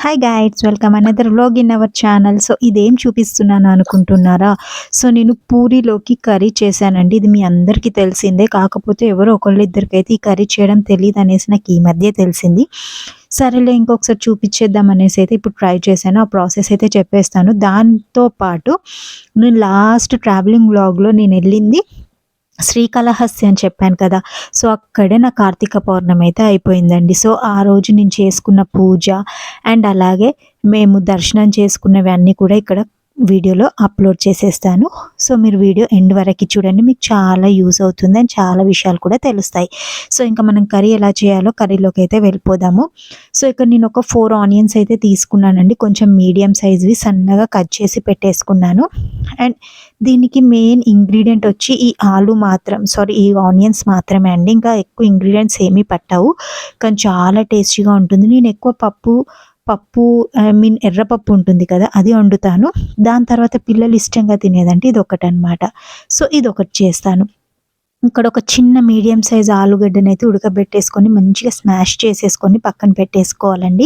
Hi guides, welcome another vlog in our channel. So ఇదేం చూపిస్తున్నాను అనుకుంటున్నారా? సో నేను పూరీలోకి కర్రీ చేశానండి. ఇది మీ అందరికీ తెలిసిందే, కాకపోతే ఎవరో ఒకళ్ళిద్దరికైతే ఈ కర్రీ చేయడం తెలియదు అనేసి నాకు ఈ మధ్య తెలిసింది. సరేలే ఇంకొకసారి చూపించేద్దాం అనేసి అయితే ఇప్పుడు ట్రై చేశాను. ఆ ప్రాసెస్ అయితే చెప్పేస్తాను. దాంతో పాటు నేను లాస్ట్ ట్రావెలింగ్ వ్లాగ్లో నేను వెళ్ళింది శ్రీకాళహస్తి అని చెప్పాను కదా! సో అక్కడే నా కార్తీక పౌర్ణమి అయితే అయిపోయిందండి. సో ఆ రోజు నేను చేసుకున్న పూజ అండ్ అలాగే మేము దర్శనం చేసుకున్నవి అన్నీ కూడా ఇక్కడ వీడియోలో అప్లోడ్ చేసేస్తాను. సో మీరు వీడియో ఎండ్ వరకు చూడండి, మీకు చాలా యూజ్ అవుతుంది అండ్ చాలా విషయాలు కూడా తెలుస్తాయి. సో ఇంకా మనం కర్రీ ఎలా చేయాలో కర్రీలోకి అయితే వెళ్ళిపోదాము. సో ఇక్కడ నేను ఒక 4 ఆనియన్స్ అయితే తీసుకున్నానండి. కొంచెం మీడియం సైజ్వి సన్నగా కట్ చేసి పెట్టేసుకున్నాను. అండ్ దీనికి మెయిన్ ఇంగ్రీడియంట్ వచ్చి ఈ ఆనియన్స్ మాత్రమే అండి. ఇంకా ఎక్కువ ఇంగ్రీడియంట్స్ ఏమీ పట్టవు, కానీ చాలా టేస్టీగా ఉంటుంది. నేను ఎక్కువ పప్పు ఎర్రపప్పు ఉంటుంది కదా, అది వండుతాను. దాని తర్వాత పిల్లలు ఇష్టంగా తినేదంటే ఇదొకటనమాట. సో ఇదొకటి చేస్తాను. ఇక్కడ ఒక చిన్న మీడియం సైజ్ ఆలుగడ్డనైతే ఉడకబెట్టేసుకొని మంచిగా స్మాష్ చేసేసుకొని పక్కన పెట్టేసుకోవాలండి.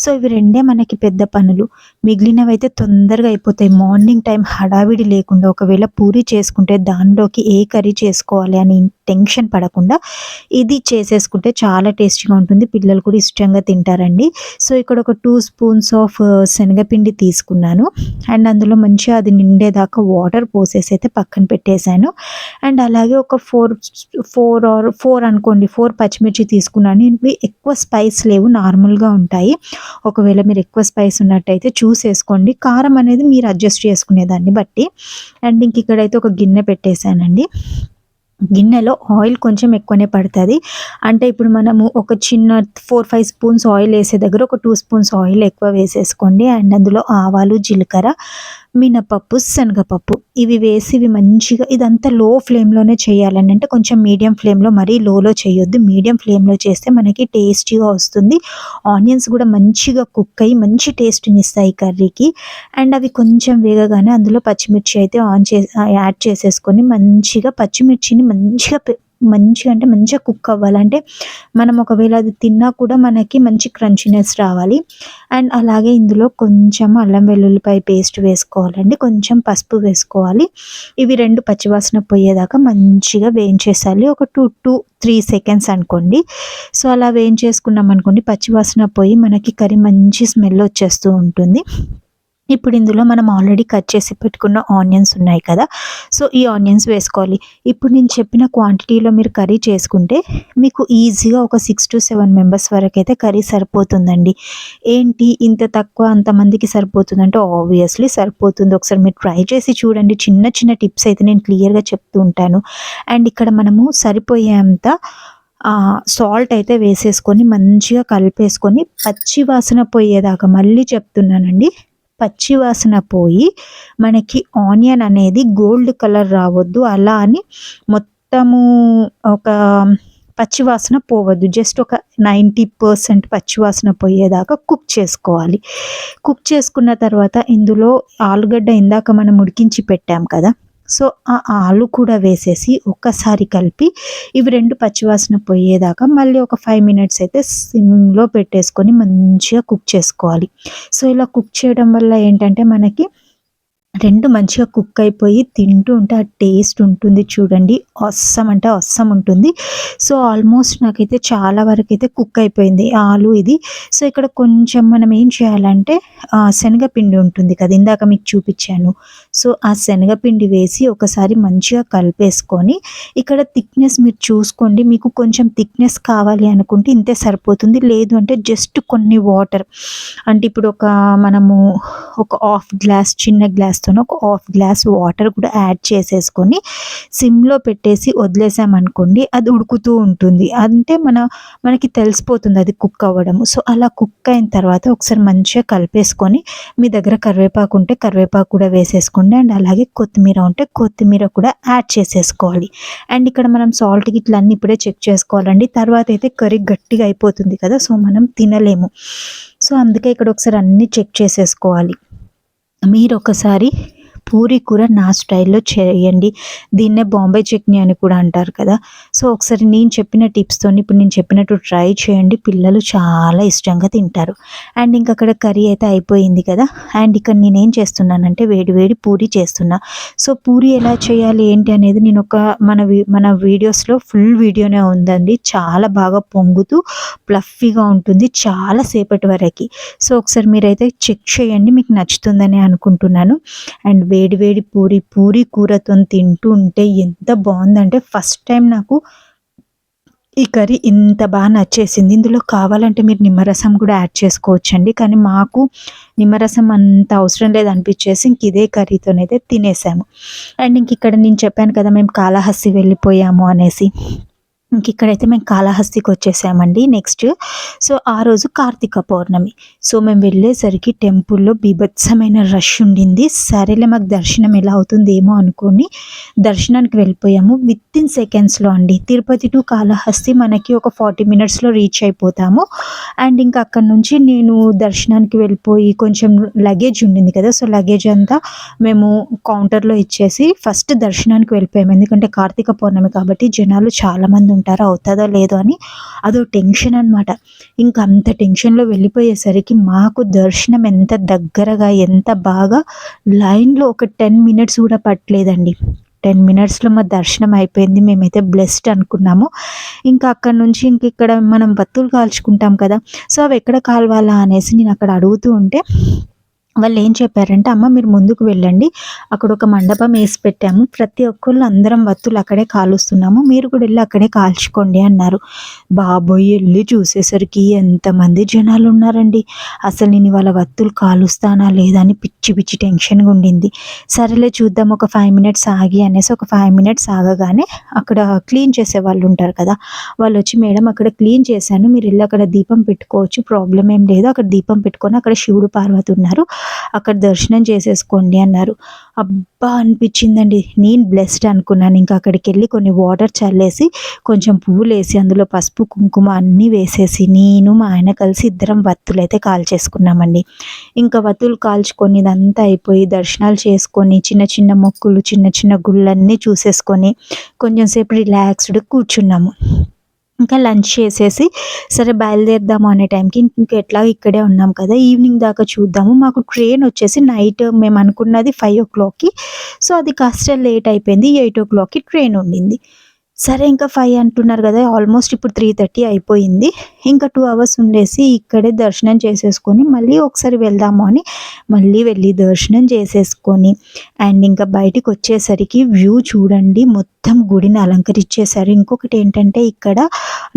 సో ఇవి రెండే మనకి పెద్ద పనులు, మిగిలినవి అయితే తొందరగా అయిపోతాయి. మార్నింగ్ టైం హడావిడి లేకుండా ఒకవేళ పూరి చేసుకుంటే దానిలోకి ఏ కర్రీ చేసుకోవాలి అని టెన్షన్ పడకుండా ఇది చేసేసుకుంటే చాలా టేస్టీగా ఉంటుంది. పిల్లలు కూడా ఇష్టంగా తింటారండి. సో ఇక్కడ ఒక 2 స్పూన్స్ ఆఫ్ శనగపిండి తీసుకున్నాను. అండ్ అందులో మంచిగా అది నిండేదాకా వాటర్ పోసేసి అయితే పక్కన పెట్టేశాను. అండ్ అలాగే ఒక 4 అనుకోండి, 4 పచ్చిమిర్చి తీసుకున్నాను. ఇవి ఎక్కువ స్పైస్ లేవు, నార్మల్గా ఉంటాయి. ఒకవేళ మీరు ఎక్కువ స్పైస్ ఉన్నట్టయితే చూసేసుకోండి. కారం అనేది మీరు అడ్జస్ట్ చేసుకునేదాన్ని బట్టి. అండ్ ఇంక ఇక్కడైతే ఒక గిన్నె పెట్టేశానండి. గిన్నెలో ఆయిల్ కొంచెం ఎక్కువనే పడుతుంది. అంటే ఇప్పుడు మనము ఒక చిన్న 4-5 స్పూన్స్ ఆయిల్ వేసే దగ్గర ఒక 2 స్పూన్స్ ఆయిల్ ఎక్కువ వేసేసుకోండి. అండ్ అందులో ఆవాలు, జీలకర్ర, మినపప్పు, శనగపప్పు ఇవి వేసి ఇవి మంచిగా ఇదంతా లో ఫ్లేమ్లోనే చేయాలండి. అంటే కొంచెం మీడియం ఫ్లేమ్లో, మరీ లోలో చేయొద్దు, మీడియం ఫ్లేమ్లో చేస్తే మనకి టేస్టీగా వస్తుంది. ఆనియన్స్ కూడా మంచిగా కుక్ అయ్యి మంచి టేస్ట్ని ఇస్తాయి కర్రీకి. అండ్ అవి కొంచెం వేగగానే అందులో పచ్చిమిర్చి అయితే యాడ్ చేసేసుకొని మంచిగా పచ్చిమిర్చిని మంచిగా కుక్ అవ్వాలంటే మనం ఒకవేళ అది తిన్నా కూడా మనకి మంచి క్రంచినెస్ రావాలి. అండ్ అలాగే ఇందులో కొంచెం అల్లం వెల్లుల్లిపాయ పేస్ట్ వేసుకోవాలండి, కొంచెం పసుపు వేసుకోవాలి. ఇవి 2 పచ్చివాసన పోయేదాకా మంచిగా వేయించేసాలి. ఒక 2-3 సెకండ్స్ అనుకోండి. సో అలా వేయించేసుకున్నాం అనుకోండి, పచ్చివాసన పోయి మనకి కర్రీ మంచి స్మెల్ వచ్చేస్తూ ఉంటుంది. ఇప్పుడు ఇందులో మనం ఆల్రెడీ కట్ చేసి పెట్టుకున్న ఆనియన్స్ ఉన్నాయి కదా, సో ఈ ఆనియన్స్ వేసుకోవాలి. ఇప్పుడు నేను చెప్పిన క్వాంటిటీలో మీరు కర్రీ చేసుకుంటే మీకు ఈజీగా ఒక 6-7 మెంబర్స్ వరకు అయితే కర్రీ సరిపోతుందండి. ఏంటి ఇంత తక్కువ అంతమందికి సరిపోతుందంటే ఆబ్వియస్లీ సరిపోతుంది. ఒకసారి మీరు ట్రై చేసి చూడండి. చిన్న చిన్న టిప్స్ అయితే నేను క్లియర్గా చెప్తూ ఉంటాను. అండ్ ఇక్కడ మనము సరిపోయేంత సాల్ట్ అయితే వేసేసుకొని మంచిగా కలిపేసుకొని పచ్చి వాసన పోయేదాకా, మళ్ళీ చెప్తున్నానండి, పచ్చి వాసన పోయి మనకి ఆనియన్ అనేది గోల్డ్ కలర్ రావద్దు, అలా అని మొత్తము ఒక పచ్చివాసన పోవద్దు, జస్ట్ ఒక 90% పచ్చివాసన పోయేదాకా కుక్ చేసుకోవాలి. కుక్ చేసుకున్న తర్వాత ఇందులో ఆలుగడ్డ ఇందాక మనం ఉడికించి పెట్టాం కదా, సో ఆ ఆలు కూడా వేసేసి ఒక్కసారి కలిపి ఇవి 2 పచ్చివాసన పోయేదాకా మళ్ళీ ఒక 5 మినిట్స్ అయితే సిమ్లో పెట్టేసుకొని మంచిగా కుక్ చేసుకోవాలి. సో ఇలా కుక్ చేయడం వల్ల ఏంటంటే మనకి 2 మంచిగా కుక్ అయిపోయి తింటూ ఉంటే ఆ టేస్ట్ ఉంటుంది చూడండి, అస్సమ్ అంటే అస్సమ్ ఉంటుంది. సో ఆల్మోస్ట్ నాకైతే చాలా వరకు అయితే కుక్ అయిపోయింది ఆలు ఇది. సో ఇక్కడ కొంచెం మనం ఏం చేయాలంటే శనగపిండి ఉంటుంది కదా, ఇందాక మీకు చూపించాను. సో ఆ శనగపిండి వేసి ఒకసారి మంచిగా కలిపేసుకొని ఇక్కడ థిక్నెస్ మీరు చూసుకోండి. మీకు కొంచెం థిక్నెస్ కావాలి అనుకుంటే ఇంతే సరిపోతుంది, లేదు అంటే జస్ట్ కొన్ని వాటర్, అంటే ఇప్పుడు మనము ఒక హాఫ్ గ్లాస్, చిన్న గ్లాస్తో ఒక హాఫ్ గ్లాస్ వాటర్ కూడా యాడ్ చేసేసుకొని సిమ్లో పెట్టేసి వదిలేసామనుకోండి, అది ఉడుకుతూ ఉంటుంది. అంటే మనకి తెలిసిపోతుంది అది కుక్ అవ్వడము. సో అలా కుక్ అయిన తర్వాత ఒకసారి మంచిగా కలిపేసుకొని మీ దగ్గర కరివేపాకు ఉంటే కరివేపాకు కూడా వేసేసుకోండి. అండ్ అలాగే కొత్తిమీర ఉంటే కొత్తిమీర కూడా యాడ్ చేసేసుకోవాలి. అండ్ ఇక్కడ మనం సాల్ట్ గిట్ల అన్నీ ఇప్పుడే చెక్ చేసుకోవాలండి, తర్వాత అయితే కర్రీ గట్టిగా అయిపోతుంది కదా, సో మనం తినలేము. సో అందుకే ఇక్కడ ఒకసారి అన్నీ చెక్ చేసేసుకోవాలి. మీరు ఒకసారి పూరి కూర నా స్టైల్‌లో చేయండి. దీన్నే బాంబే చట్నీ అని కూడా అంటారు కదా! సో, ఒకసారి నేను చెప్పిన టిప్స్‌తోని ఇప్పుడు నేను చెప్పినట్టు ట్రై చేయండి. పిల్లలు చాలా ఇష్టంగా తింటారు. అండ్ ఇంక అక్కడ కర్రీ అయితే అయిపోయింది కదా! అండ్ ఇక్కడ నేనేం చేస్తున్నానంటే వేడి వేడి పూరి చేస్తున్నా. సో, పూరి ఎలా చేయాలి ఏంటి అనేది నేను ఒక మన వీడియోస్‌లో ఫుల్ వీడియోనే ఉందండి. చాలా బాగా పొంగుతూ ఫ్లఫీగా ఉంటుంది చాలా సేపటి వరకి. సో, ఒకసారి మీరైతే చెక్ చేయండి. మీకు నచ్చుతుందని అనుకుంటున్నాను. అండ్ వేడి వేడి పూరి కూరతోని తింటూ ఉంటే ఎంత బావుందంటే ఫస్ట్ టైం నాకు ఈ కర్రీ ఇంత నచ్చేసింది. ఇందులో కావాలంటే మీరు నిమ్మరసం కూడా యాడ్ చేసుకోవచ్చండి. కానీ మాకు నిమ్మరసం అంత అవసరం లేదనిపిచ్చేసి ఇంక ఇదే కర్రీతోనైతే తినేసాము. అండ్ ఇంకిక్కడ నేను చెప్పాను కదా! మేము కాళహస్తి వెళ్ళిపోయాము అనేసి. ఇంకిక్కడైతే మేము కాళహస్తికొచ్చేసామండి నెక్స్ట్. సో, ఆ రోజు కార్తీక పౌర్ణమి. సో, మేము వెళ్ళేసరికి టెంపుల్‌లో బీభత్సమైన రష్ ఉండింది. సరేలే మాకు దర్శనం ఎలా అవుతుందేమో అనుకోని దర్శనానికి వెళ్ళిపోయాము. వితిన్ సెకండ్స్‌లో అండి. తిరుపతి టు కాళహస్తి మనకి ఒక 40 మినిట్స్‌లో రీచ్ అయిపోతాము. అండ్ ఇంకా అక్కడి నుంచి నేను దర్శనానికి వెళ్ళిపోయి కొంచెం లగేజ్ ఉండింది కదా! సో, లగేజ్ అంతా మేము కౌంటర్‌లో ఇచ్చేసి ఫస్ట్ దర్శనానికి వెళ్ళిపోయాము. ఎందుకంటే కార్తీక పౌర్ణమి కాబట్టి జనాలు చాలామంది ఉంటారు. అవుతదో లేదో అని అదో టెన్షన్ అనమాట. ఇంక అంత టెన్షన్‌లో వెళ్ళిపోయేసరికి మాకు దర్శనం ఎంత దగ్గరగా ఎంత బాగా లైన్‌లో ఒక 10 మినిట్స్ కూడా పట్టలేదండి. 10 మినిట్స్‌లో మా దర్శనం అయిపోయింది. మేమైతే బ్లెస్డ్ అనుకున్నాము. ఇంకా అక్కడి నుంచి ఇక్కడ మనం వత్తులు కాల్చుకుంటాం కదా! సో, అవి ఎక్కడ కాలవాలా అనేసి నేను అక్కడ అడుగుతూ ఉంటే వాళ్ళేం చెప్పారంటే, "అమ్మ మీరు ముందుకు వెళ్ళండి. అక్కడొక మండపం ఏసి పెట్టాము. ప్రతి ఒక్కళ్ళు అందరం వత్తులు అక్కడే కాలుస్తున్నాము. మీరు కూడా ఎళ్లి అక్కడే కాల్చుకోండి" అన్నారు. బాబోయ్! ఎళ్లి చూసేసరికి ఎంతమంది జనాలున్నారండి. అసలు నేను ఇవాళ వత్తులు కాలుస్తానా లేదా అని పిచ్చి పిచ్చి టెన్షన్‌గా ఉండింది. సరేలే చూద్దాం ఒక 5 మినిట్స్ ఆగి అనేసి ఒక 5 మినిట్స్ ఆగగానే అక్కడ క్లీన్ చేసేవాళ్ళు ఉంటారు కదా! వాళ్ళొచ్చి "మేడం అక్కడ క్లీన్ చేశాను. మీరెళ్లి అక్కడ దీపం పెట్టుకోవచ్చు. ప్రాబ్లమ్ ఏం లేదు. అక్కడ దీపం పెట్టుకొని అక్కడ శివుడు, పార్వతి ఉన్నారు. అక్కడ దర్శనం చేసేసుకోండి" అన్నారు. అబ్బా! అనిపించిందండి. నేను బ్లెస్డ్ అనుకున్నాను. ఇంకా అక్కడికెళ్ళి కొన్ని వాటర్ చల్లేసి, కొంచెం పువ్వులేసి, అందులో పసుపు, కుంకుమ అన్నీ వేసేసి, నేను మా ఆయన కలిసి ఇద్దరం వత్తులైతే కాల్చేసుకున్నామండి. ఇంకా వత్తులు కాల్చుకొని ఇదంతా అయిపోయి దర్శనాలు చేసుకొని, చిన్న చిన్న మొక్కులు, చిన్న చిన్న గుళ్ళన్నీ చూసేసుకొని, కొంచెం సేపు రిలాక్స్‌డ్‌గా కూర్చున్నాము. ఇంకా లంచ్ చేసేసి సరే బయలుదేరుదాము అనే టైంకి ఎట్లాగో ఇక్కడే ఉన్నాం కదా! ఈవినింగ్ దాకా చూద్దాము. మాకు ట్రైన్ వచ్చేసి నైట్ మేము అనుకున్నది 5:00కి. సో, అది కాస్త లేట్ అయిపోయింది. 8:00కి ట్రైన్ ఉండింది. సరే ఇంకా 5 అంటున్నారు కదా! ఆల్మోస్ట్ ఇప్పుడు 3:30 అయిపోయింది. ఇంకా 2 అవర్స్ ఉండేసి ఇక్కడే దర్శనం చేసేసుకొని మళ్ళీ ఒకసారి వెళ్దాము అని మళ్ళీ వెళ్ళి దర్శనం చేసేసుకొని అండ్ ఇంకా బయటికొచ్చేసరికి వ్యూ చూడండి మొత్తం గుడిని అలంకరించేశారు. ఇంకొకటేంటంటే ఇక్కడ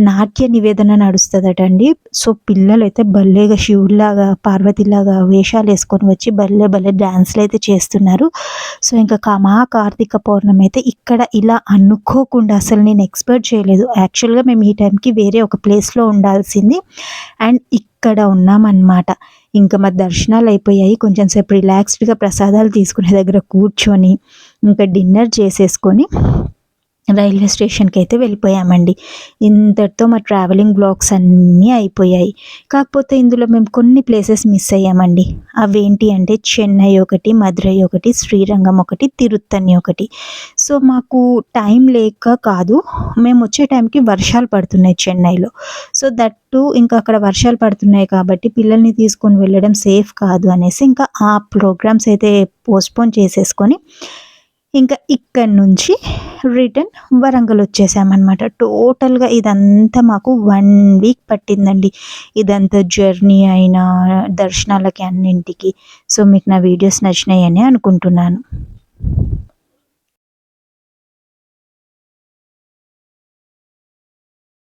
నాట్య నివేదన నడుస్తదటండి. సో, పిల్లలైతే భలేగా శివుడిలాగా, పార్వతిలాగా వేషాలేసుకొని వచ్చి భలే భలే డాన్స్‌లయితే చేస్తున్నారు. సో, ఇంకా మా కార్తీక పౌర్ణమి అయితే ఇక్కడ ఇలా అనుకోకుండా అసలు నేను ఎక్స్‌పెక్ట్ చేయలేదు. యాక్చువల్‌గా మేము ఈ టైంకి వేరే ఒక ప్లేస్‌లో ఉండాల్సింది. అండ్ ఇక్కడ ఉన్నామనమాట. ఇంకా మా దర్శనాలయిపోయాయి. కొంచెం సేపు రిలాక్స్డ్‌గా ప్రసాదాలు తీసుకునే దగ్గర కూర్చొని, ఇంకా డిన్నర్ చేసేసుకొని రైల్వే స్టేషన్‌కైతే వెళ్ళిపోయామండి. ఇంతటితో మా ట్రావెలింగ్ వ్లాగ్స్ అన్నీ అయిపోయాయి. కాకపోతే ఇందులో మేము కొన్ని ప్లేసెస్ మిస్ అయ్యామండి. అవేంటి అంటే చెన్నై ఒకటి, మదురై ఒకటి, శ్రీరంగం ఒకటి, తిరుత్తణి ఒకటి. సో, మాకు టైం లేక కాదు. మేమొచ్చే టైంకి వర్షాలు పడుతున్నాయి చెన్నైలో. సో, దట్ టూ ఇంకా అక్కడ వర్షాలు పడుతున్నాయి కాబట్టి పిల్లల్ని తీసుకొని వెళ్ళడం సేఫ్ కాదు అనేసి ఇంకా ఆ ప్రోగ్రామ్స్ అయితే పోస్ట్‌పోన్ చేసేసుకొని ఇంకా ఇక్కడి నుంచి రిటర్న్ వరంగల్ వచ్చేసామనమాట. టోటల్‌గా ఇదంతా మాకు 1 వీక్ పట్టిందండి. ఇదంతా జర్నీ అయినా, దర్శనాలకి అన్నింటికి. సో, మీకు నా వీడియోస్ నచ్చినాయని అనుకుంటున్నాను.